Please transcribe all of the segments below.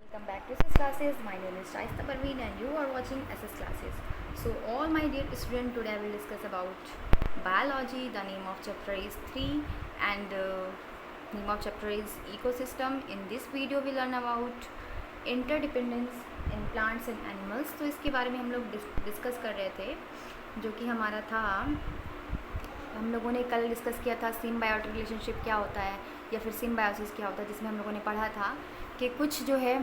Welcome back to SS classes. My name is Shaista Parveen and you are watching SS classes. So all my dear students, today I will discuss about biology. The name of chapter is 3 and name of chapter is ecosystem. In this video we learn about interdependence in plants and animals. तो इसके बारे में हम लोग discuss कर रहे थे, जो कि हमारा था, हम लोगों ने कल डिस्कस किया था सिम्बायोटिक रिलेशनशिप क्या होता है या फिर सिम्बायोसिस क्या होता है, जिसमें हम लोगों ने पढ़ा था कि कुछ जो है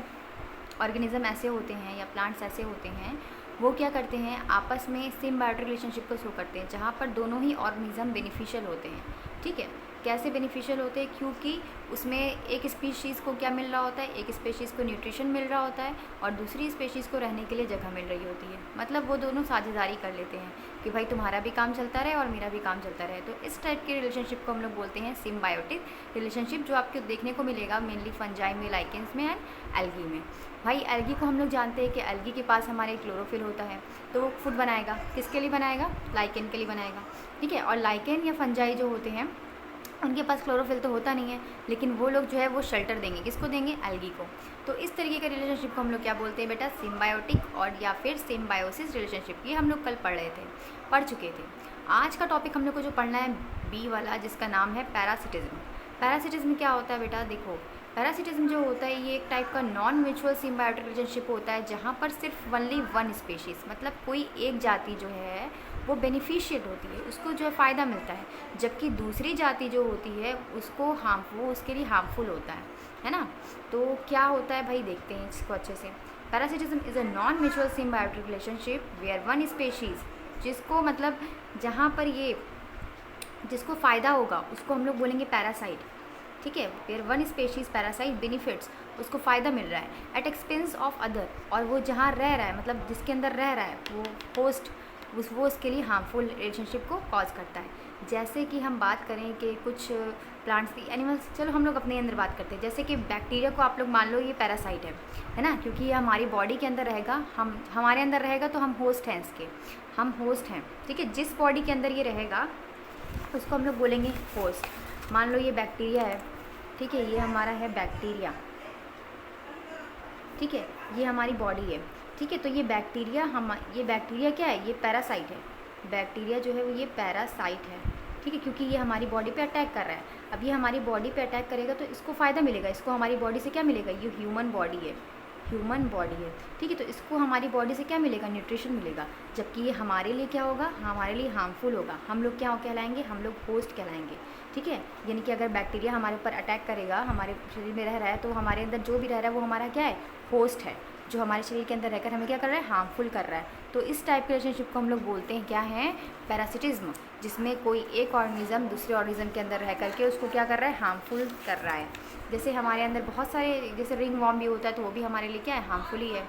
ऑर्गेनिज़म ऐसे होते हैं या प्लांट्स ऐसे होते हैं, वो क्या करते हैं, आपस में सिम्बायोटिक रिलेशनशिप को शो करते हैं, जहाँ पर दोनों ही ऑर्गेनिज़म बेनिफिशियल होते हैं। ठीक है, कैसे बेनिफिशियल होते हैं? क्योंकि उसमें एक स्पीशीज़ को क्या मिल रहा होता है, एक स्पीशीज़ को न्यूट्रिशन मिल रहा होता है और दूसरी स्पीशीज़ को रहने के लिए जगह मिल रही होती है। मतलब वो दोनों साझेदारी कर लेते हैं कि भाई तुम्हारा भी काम चलता रहे और मेरा भी काम चलता रहे। तो इस टाइप के रिलेशनशिप को हम लोग बोलते हैं सिम्बायोटिक रिलेशनशिप, जो आपको देखने को मिलेगा मेनली फंजाई में, लाइकेंस में एंड एल्गी में। भाई एल्गी को हम लोग जानते हैं कि एल्गी के पास हमारे क्लोरोफिल होता है, तो वो फूड बनाएगा, किसके लिए बनाएगा? लाइकेन के लिए बनाएगा। ठीक है, और लाइकेन या फंजाई जो होते हैं उनके पास क्लोरोफिल तो होता नहीं है, लेकिन वो लोग जो है वो शेल्टर देंगे, किसको देंगे? एल्गी को। तो इस तरीके के रिलेशनशिप को हम लोग क्या बोलते हैं बेटा? सिम्बायोटिक और या फिर सिम्बायोसिस रिलेशनशिप। ये हम लोग कल पढ़ चुके थे। आज का टॉपिक हम लोग को जो पढ़ना है बी वाला, जिसका नाम है पैरासिटिज्म। पैरासिटिज्म क्या होता है बेटा? देखो, पैरासिटिज्म जो होता है ये एक टाइप का नॉन म्यूचुअल सिम्बायोटिक रिलेशनशिप होता है, जहाँ पर सिर्फ ओनली वन स्पीशीज़, मतलब कोई एक जाति जो है वो बेनिफिशियल होती है, उसको जो है फ़ायदा मिलता है, जबकि दूसरी जाति जो होती है उसको वो उसके लिए हार्मफुल होता है ना। तो क्या होता है भाई, देखते हैं इसको अच्छे से। Parasitism is a non mutual symbiotic relationship where one species, जिसको मतलब जहाँ पर ये जिसको फ़ायदा होगा उसको हम लोग बोलेंगे पैरासाइट। ठीक है, where one species parasite benefits, उसको फ़ायदा मिल रहा है एट एक्सपेंस ऑफ अदर, और वो जहाँ रह रहा है, मतलब जिसके अंदर रह रहा है वो होस्ट, वो उसके लिए हार्मफुल रिलेशनशिप को कॉज करता है। जैसे कि हम बात करें कि कुछ प्लांट्स की, एनिमल्स, चलो हम लोग अपने अंदर बात करते हैं। जैसे कि बैक्टीरिया को आप लोग मान लो ये पैरासाइट है ना, क्योंकि ये हमारी बॉडी के अंदर रहेगा, हमारे अंदर रहेगा तो हम होस्ट हैं इसके, हम होस्ट हैं। ठीक है, जिस बॉडी के अंदर ये रहेगा उसको हम लोग बोलेंगे होस्ट। मान लो ये बैक्टीरिया है, ठीक है, ये हमारा है बैक्टीरिया, ठीक है, ये हमारी बॉडी है। ठीक है, तो ये बैक्टीरिया क्या है? ये पैरासाइट है। बैक्टीरिया जो है वो ये पैरासाइट है। ठीक है, क्योंकि ये हमारी बॉडी पे अटैक कर रहा है। अब ये हमारी बॉडी पे अटैक करेगा तो इसको फ़ायदा मिलेगा, इसको हमारी बॉडी से क्या मिलेगा? ये ह्यूमन बॉडी है। ठीक है, तो इसको हमारी बॉडी से क्या मिलेगा? न्यूट्रिशन मिलेगा, जबकि ये हमारे लिए क्या होगा? हमारे लिए हार्मफुल होगा। हम लोग क्या कहलाएंगे? हम लोग होस्ट कहलाएंगे। ठीक है, यानी कि अगर बैक्टीरिया हमारे ऊपर अटैक करेगा, हमारे शरीर में रह रहा है, तो हमारे अंदर जो भी रह रहा है वो हमारा क्या है? होस्ट है, जो हमारे शरीर के अंदर रहकर हमें क्या कर रहा है? हार्मफुल कर रहा है। तो इस टाइप के रिलेशनशिप को हम लोग बोलते हैं क्या है? पैरासिटिज्म, जिसमें कोई एक ऑर्गेनिज्म दूसरे ऑर्गेनिज्म के अंदर रह करके उसको क्या कर रहा है? हार्मफुल कर रहा है। जैसे हमारे अंदर बहुत सारे, जैसे रिंग वॉर्म भी होता है, तो वो भी हमारे लिए क्या है? हार्मफुल ही है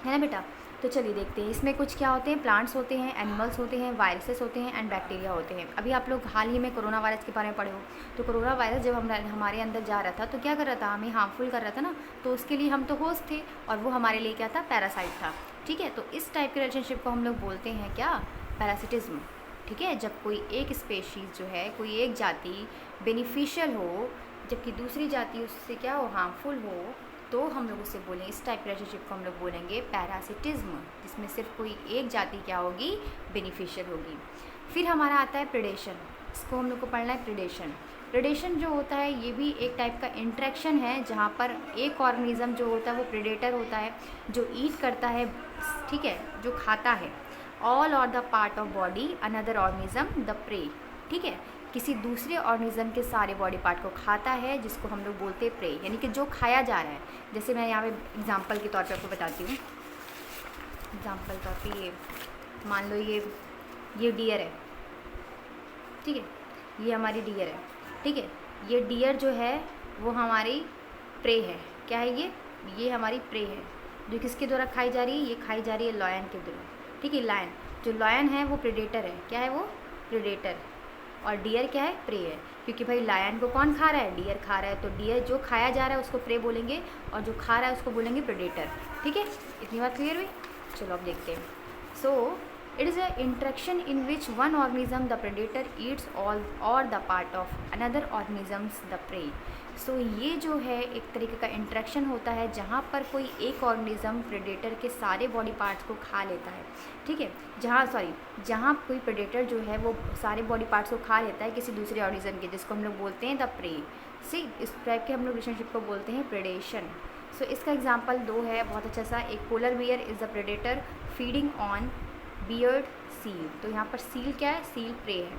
ना बेटा। तो चलिए देखते हैं इसमें कुछ क्या होते हैं। प्लांट्स होते हैं, एनिमल्स होते हैं, वायरसेस होते हैं एंड बैक्टीरिया होते हैं। अभी आप लोग हाल ही में कोरोना वायरस के बारे में पढ़े हो, तो कोरोना वायरस जब हमारे अंदर जा रहा था तो क्या कर रहा था? हमें हार्मफुल कर रहा था ना, तो उसके लिए हम तो होस्ट थे और वो हमारे लिए क्या था? पैरासाइट था। ठीक है, तो इस टाइप के रिलेशनशिप को हम लोग बोलते हैं क्या? पैरासिटिज्म। ठीक है, जब कोई एक स्पेशीज़ जो है, कोई एक जाति बेनिफिशियल हो, जबकि दूसरी जाति उससे क्या हो? हार्मफुल हो, तो हम लोग उससे बोलेंगे, इस टाइप रिलेशनशिप को हम लोग बोलेंगे पैरासिटिज्म, जिसमें सिर्फ कोई एक जाति क्या होगी? बेनिफिशियल होगी। फिर हमारा आता है प्रेडेशन। इसको हम लोग को पढ़ना है प्रेडेशन। प्रेडेशन जो होता है ये भी एक टाइप का इंट्रैक्शन है, जहाँ पर एक ऑर्गेनिज्म जो होता है वो प्रेडेटर होता है, जो ईट करता है, ठीक है, जो खाता है, all or the part of body another organism the prey. ठीक है, किसी दूसरे ऑर्गेनिज्म के सारे बॉडी पार्ट को खाता है, जिसको हम लोग बोलते हैं प्रे, यानी कि जो खाया जा रहा है। जैसे मैं यहाँ पे एग्जांपल के तौर पे आपको बताती हूँ। एग्जांपल तौर पे ये मान लो ये डियर है, ठीक है, ये हमारी डियर है। ठीक है, ये डियर जो है वो हमारी प्रे है। क्या है ये हमारी प्रे है, जो किसके द्वारा खाई जा रही है? ये खाई जा रही है लॉयन के द्वारा। ठीक है, लायन, जो लॉयन है वो प्रेडेटर है। क्या है वो? प्रेडेटर। और डियर क्या है? प्रे है, क्योंकि भाई लायन को कौन खा रहा है? डियर खा रहा है, तो डियर जो खाया जा रहा है उसको प्रे बोलेंगे और जो खा रहा है उसको बोलेंगे प्रेडेटर। ठीक है, इतनी बात क्लियर हुई? चलो अब देखते हैं। So it is a interaction in which one organism the predator eats all or the part of another organisms the prey. So ये जो है एक तरीके का इंटरेक्शन होता है जहाँ पर कोई एक ऑर्गेनिज्म प्रेडेटर के सारे बॉडी पार्ट्स को खा लेता है, ठीक है। जहाँ कोई प्रेडेटर जो है वो सारे बॉडी पार्ट्स को खा लेता है किसी दूसरे ऑर्गेनिज्म के, जिसको हम लोग बोलते हैं द प्रे। सी इस टाइप के हम लोग रिलेशनशिप को बोलते हैं प्रेडेशन। सो इसका एग्जाम्पल दो है बहुत अच्छा सा। एक polar bear is the predator feeding on beard seal. तो यहाँ पर सील क्या है, सील प्रे है,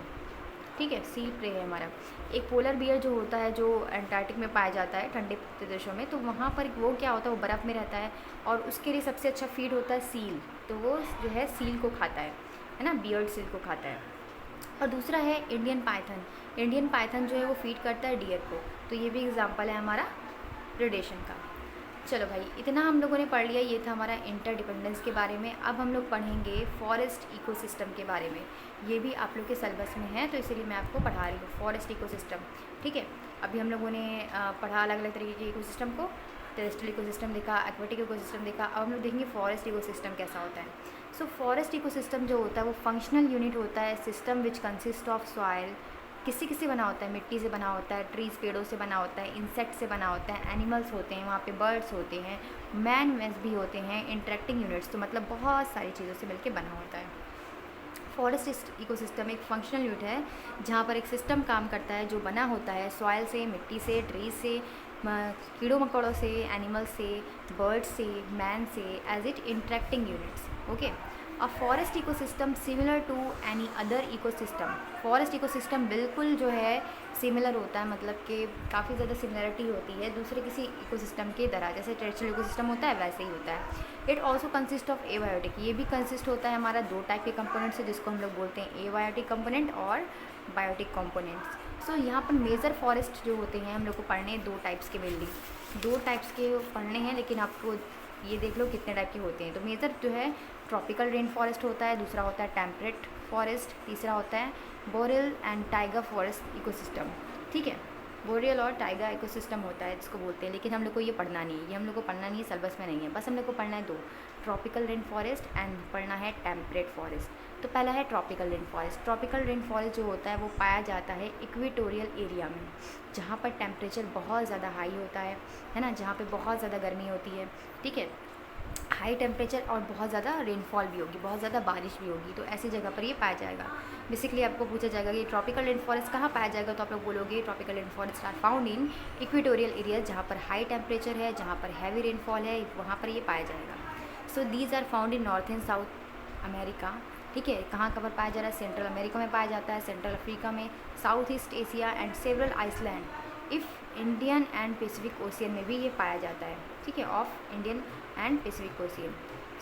ठीक है, सील प्रे है हमारा। एक पोलर बियर जो होता है जो अंटार्कटिक में पाया जाता है, ठंडे प्रदेशों में, तो वहाँ पर वो क्या होता है, वो बर्फ़ में रहता है और उसके लिए सबसे अच्छा फीड होता है सील। तो वो जो है सील को खाता है ना, बियर्ड सील को खाता है। और दूसरा है इंडियन पाइथन। इंडियन पाइथन जो है वो फीड करता है डियर को। तो ये भी एग्जाम्पल है हमारा प्रेडेशन का। चलो भाई, इतना हम लोगों ने पढ़ लिया, ये था हमारा इंटरडिपेंडेंस के बारे में। अब हम लोग पढ़ेंगे फॉरेस्ट इकोसिस्टम के बारे में। ये भी आप लोग के सिलेबस में है, तो इसीलिए मैं आपको पढ़ा रही हूँ फॉरेस्ट इकोसिस्टम, ठीक है। अभी हम लोगों ने पढ़ा अलग अलग तरीके के इकोसिस्टम को, टेरेस्ट्रियल इकोसिस्टम देखा, एक्वेटिक इकोसिस्टम देखा। अब हम लोग देखेंगे फॉरेस्ट इकोसिस्टम कैसा होता है। सो फॉरेस्ट इकोसिस्टम जो होता है वो फंक्शनल यूनिट होता है, system which consist of soil, किसी बना होता है, मिट्टी से बना होता है, ट्रीज़ पेड़ों से बना होता है, इंसेक्ट से बना होता है, एनिमल्स होते हैं, वहाँ पे बर्ड्स होते हैं, मैन वेंस भी होते हैं, इंटरेक्टिंग यूनिट्स, तो मतलब बहुत सारी चीज़ों से मिलकर बना होता है। फॉरेस्ट इकोसिस्टम एक फंक्शनल यूनिट है जहाँ पर एक सिस्टम काम करता है जो बना होता है सॉइल से, मिट्टी से, ट्रीज से, कीड़ों मकोड़ों से, एनिमल्स से, बर्ड्स से, मैन से, as it interacting units, okay. A forest ecosystem similar to any other ecosystem. Forest ecosystem बिल्कुल जो है सिमिलर होता है, मतलब कि काफ़ी ज़्यादा सिमिलरिटी होती है दूसरे किसी इकोसिस्टम के तरह। जैसे टेरेस्ट्रियल इकोसिस्टम होता है वैसे ही होता है। It also consist of abiotic. ये भी कंसिस्ट होता है हमारा दो टाइप के कंपोनेंट से, जिसको हम लोग बोलते हैं एबायोटिक कंपोनेंट और बायोटिक कंपोनेंट्स। सो यहाँ पर मेजर फॉरेस्ट जो होते हैं हम लोग को पढ़ने हैं दो टाइप्स के, मेनली दो टाइप्स के पढ़ने हैं, लेकिन आपको ये देख लो कितने टाइप के होते हैं। तो मेजर जो है ट्रॉपिकल रेन फॉरेस्ट होता है, दूसरा होता है टेम्परेट फॉरेस्ट, तीसरा होता है boreal and tiger forest ecosystem, ठीक है। बोरियल और टाइगर इकोसिस्टम होता है जिसको बोलते हैं, लेकिन हम लोग को ये पढ़ना नहीं है, ये हम लोग को पढ़ना नहीं है, सिलेबस में नहीं है। बस हम लोग को पढ़ना है दो, ट्रॉपिकल रेन फॉरेस्ट एंड पढ़ना है टेम्परेट फॉरेस्ट। तो पहला है tropical rain forest. Tropical rain forest जो होता है वो पाया जाता है इक्वेटोरियल एरिया में, जहाँ पर टेम्परेचर बहुत ज़्यादा हाई होता है ना, जहाँ पे बहुत ज़्यादा गर्मी होती है, ठीक है, हाई टेम्परेचर और बहुत ज़्यादा रेनफॉल भी होगी, बहुत ज़्यादा बारिश भी होगी। तो ऐसी जगह पर ये पाया जाएगा। बेसिकली आपको पूछा जाएगा कि ट्रॉपिकल रेन फॉरेस्ट कहाँ पाया जाएगा, तो आप लोग बोलोगे tropical rain forest are found in equatorial area, जहाँ पर हाई टेम्परेचर है, जहाँ पर हैवी रेनफॉल है, वहाँ पर ये पाया जाएगा। So these are found in north and south America, ठीक है। कहाँ कवर पाया जा रहा है, सेंट्रल अमेरिका में पाया जाता है, सेंट्रल अफ्रीका में, South East Asia and several island of Indian and Pacific Ocean में भी ये पाया जाता है, ठीक है, of Indian and Pacific Ocean.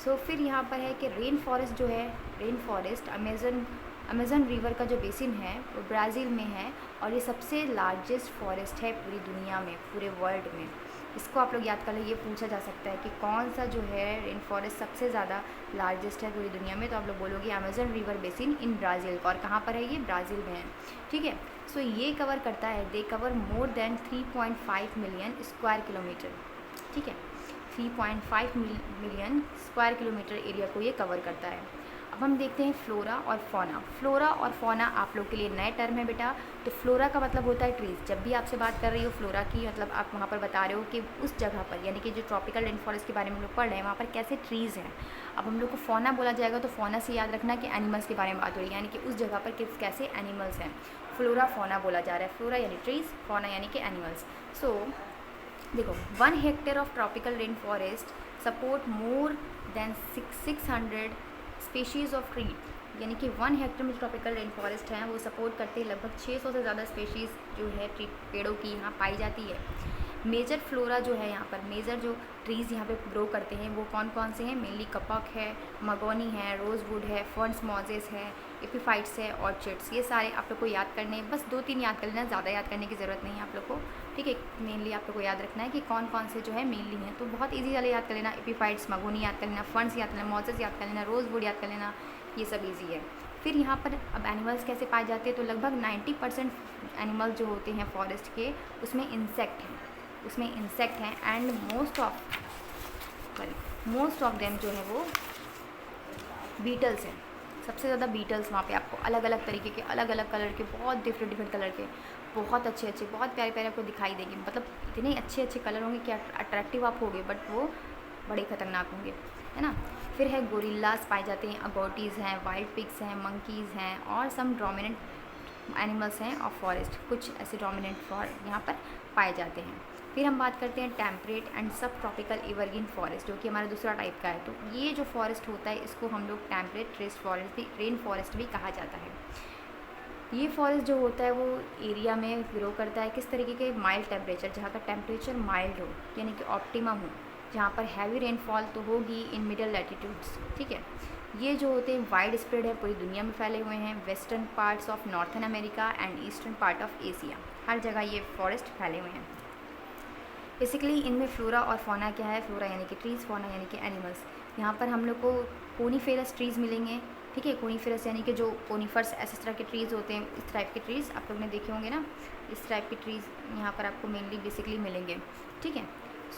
So फिर यहाँ पर है कि रेन फॉरेस्ट जो है, रेन फॉरेस्ट अमेज़न रिवर का जो बेसिन है वो ब्राज़ील में है, और ये सबसे लार्जेस्ट फॉरेस्ट है पूरी दुनिया में, पूरे वर्ल्ड में। इसको आप लोग याद कर लें, ये पूछा जा सकता है कि कौन सा जो है रेन फॉरेस्ट सबसे ज़्यादा लार्जेस्ट है पूरी दुनिया में, तो आप लोग बोलोगे अमेज़न रिवर बेसिन इन ब्राज़ील। और कहाँ पर है ये, ब्राज़ील में है, ठीक है। सो ये कवर करता है, they cover more than 3.5 million square kilometre, ठीक है, 3.5 मिलियन स्क्वायर किलोमीटर एरिया को ये कवर करता है। अब हम देखते हैं फ्लोरा और फौना। फ्लोरा और फौना आप लोग के लिए नए टर्म है बेटा। तो फ्लोरा का मतलब होता है ट्रीज़। जब भी आपसे बात कर रही हो फ्लोरा की, मतलब आप वहाँ पर बता रहे हो कि उस जगह पर, यानी कि जो ट्रॉपिकल रेन फॉरेस्ट के बारे में हम लोग पढ़ रहे हैं, वहाँ पर कैसे ट्रीज़ हैं। अब हम लोग को फौना बोला जाएगा तो फौना से याद रखना कि एनिमल्स के बारे में बात हो रही है, यानी कि उस जगह पर कैसे एनिमल्स हैं। फ्लोरा फौना बोला जा रहा है, फ्लोरा यानी ट्रीज़, फौना यानी कि एनिमल्स। सो देखो, 1 hectare of tropical rain forest support more than 600 species of tree, यानी कि 1 हेक्टेयर में ट्रॉपिकल रेन फॉरेस्ट हैं वो सपोर्ट करते हैं लगभग 600 से ज़्यादा स्पेशीज़ जो है ट्री पेड़ों की यहाँ पाई जाती है। मेजर फ्लोरा जो है यहाँ पर, मेजर जो ट्रीज़ यहाँ पे ग्रो करते हैं वो कौन कौन से हैं, मेनली कपक है, मगोनी है, रोज़वुड है, फर्न्स मॉजेस है, एपीफाइट्स है, ऑर्चिड्स। ये सारे आप लोग को याद करने, बस 2-3 याद कर लेना, ज़्यादा याद करने की ज़रूरत नहीं है आप लोग को, ठीक है। मेनली आप लोग को याद रखना है कि कौन कौन से जो है मेनली हैं, तो बहुत ईजी वाले याद कर लेना, एपीफाइट्स, मगोनी याद कर लेना, फर्न्स याद कर लेना, मॉजेस याद कर लेना, रोज़वुड याद कर लेना, ये सब ईजी है। फिर यहाँ पर अब एनिमल्स कैसे पाए जाते हैं, तो लगभग 90% एनिमल जो होते हैं फॉरेस्ट के उसमें इंसेक्ट हैं, एंड मोस्ट ऑफ देम जो है वो बीटल्स हैं। सबसे ज़्यादा बीटल्स वहाँ पे आपको अलग अलग तरीके के, अलग अलग कलर के, बहुत डिफरेंट कलर के बहुत अच्छे अच्छे, बहुत प्यारे प्यारे आपको दिखाई देंगे, मतलब इतने अच्छे अच्छे कलर होंगे कि अट्रैक्टिव आप होगे, बट वो बड़े खतरनाक होंगे, है ना। फिर है गोरिल्लास पाए जाते हैं, अगोटीज़ हैं, वाइल्ड पिग्स हैं, मंकीज़ हैं, और सम डोमिनेंट एनिमल्स हैं ऑफ फॉरेस्ट, कुछ ऐसे डोमिनेंट फॉर यहाँ पर पाए जाते हैं। फिर हम बात करते हैं टेम्परेट एंड सब ट्रॉपिकल एवरग्रीन फॉरेस्ट, जो कि हमारा दूसरा टाइप का है। तो ये जो फॉरेस्ट होता है इसको हम लोग टेम्परेट रेन फॉरेस्ट भी कहा जाता है। ये फॉरेस्ट जो होता है वो एरिया में ग्रो करता है किस तरीके के, माइल्ड टेम्परेचर, जहाँ का टेम्परेचर माइल्ड हो, यानी कि ऑप्टिमम हो, जहाँ पर हैवी रेनफॉल तो होगी इन मिडल लैटिट्यूड्स, ठीक है। ये जो होते हैं वाइड स्प्रेड है, पूरी दुनिया में फैले हुए हैं, western parts of northern America and eastern part of Asia, हर जगह ये फॉरेस्ट फैले हुए हैं। बेसिकली इनमें फ्लोरा और फौना क्या है, फ्लोरा यानी कि ट्रीज़, फौना यानी कि एनिमल्स। यहाँ पर हम लोग को कोनीफेरस ट्रीज़ मिलेंगे, ठीक है। कोनीफेरस यानी कि जो कोनीफर्स ऐसे तरह के ट्रीज़ होते हैं, इस टाइप के ट्रीज़ आप लोग ने देखे होंगे ना, इस टाइप के ट्रीज़ यहाँ पर आपको मेनली बेसिकली मिलेंगे, ठीक है।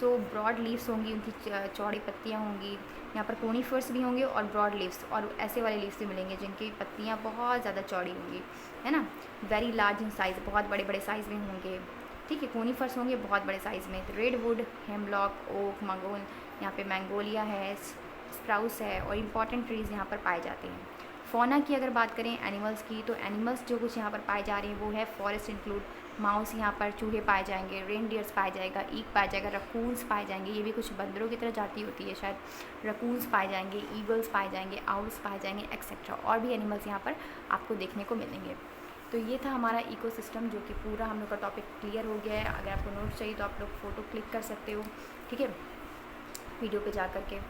सो ब्रॉड लीव्स होंगी, उनकी चौड़ी पत्तियाँ होंगी। यहाँ पर कोनीफर्स भी होंगे और ब्रॉड लीव्स, और ऐसे वाले लीव्स भी मिलेंगे जिनकी पत्तियाँ बहुत ज़्यादा चौड़ी होंगी, है ना। वेरी लार्ज इन साइज़, बहुत बड़े बड़े साइज़ में होंगे, ठीक है। कोनीफर्स होंगे बहुत बड़े साइज़ में। रेडवुड, हेमलॉक, ओक, मगोन, यहाँ पे मैंगोलिया है, स्प्राउस है, और इम्पॉर्टेंट ट्रीज़ यहाँ पर पाए जाते हैं। फौना की अगर बात करें एनिमल्स की, तो एनिमल्स जो कुछ यहाँ पर पाए जा रहे हैं वो है फॉरेस्ट इंक्लूड माउस, यहाँ पर चूहे पाए जाएंगे, रेनडियर्स पाए जाएगा, ईक पाया जाएगा, रकून्स पाए जाएंगे, ये भी कुछ बंदरों की तरह जाती होती है शायद, रकून्स पाए जाएंगे, ईगल्स पाए जाएंगे, आउल्स पाए जाएंगे, एक्सेट्रा, और भी एनिमल्स यहाँ पर आपको देखने को मिलेंगे। तो ये था हमारा इकोसिस्टम, जो कि पूरा हम लोग का टॉपिक क्लियर हो गया है। अगर आपको नोट्स चाहिए तो आप लोग फ़ोटो क्लिक कर सकते हो, ठीक है, वीडियो पे जा कर के।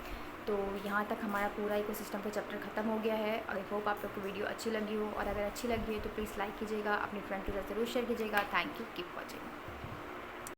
तो यहाँ तक हमारा पूरा इकोसिस्टम का चैप्टर ख़त्म हो गया है। आई होप आप लोग को वीडियो अच्छी लगी हो, और अगर अच्छी लगी है तो प्लीज़ लाइक कीजिएगा, अपने फ्रेंड के साथ ज़रूर शेयर कीजिएगा। Thank you, keep watching.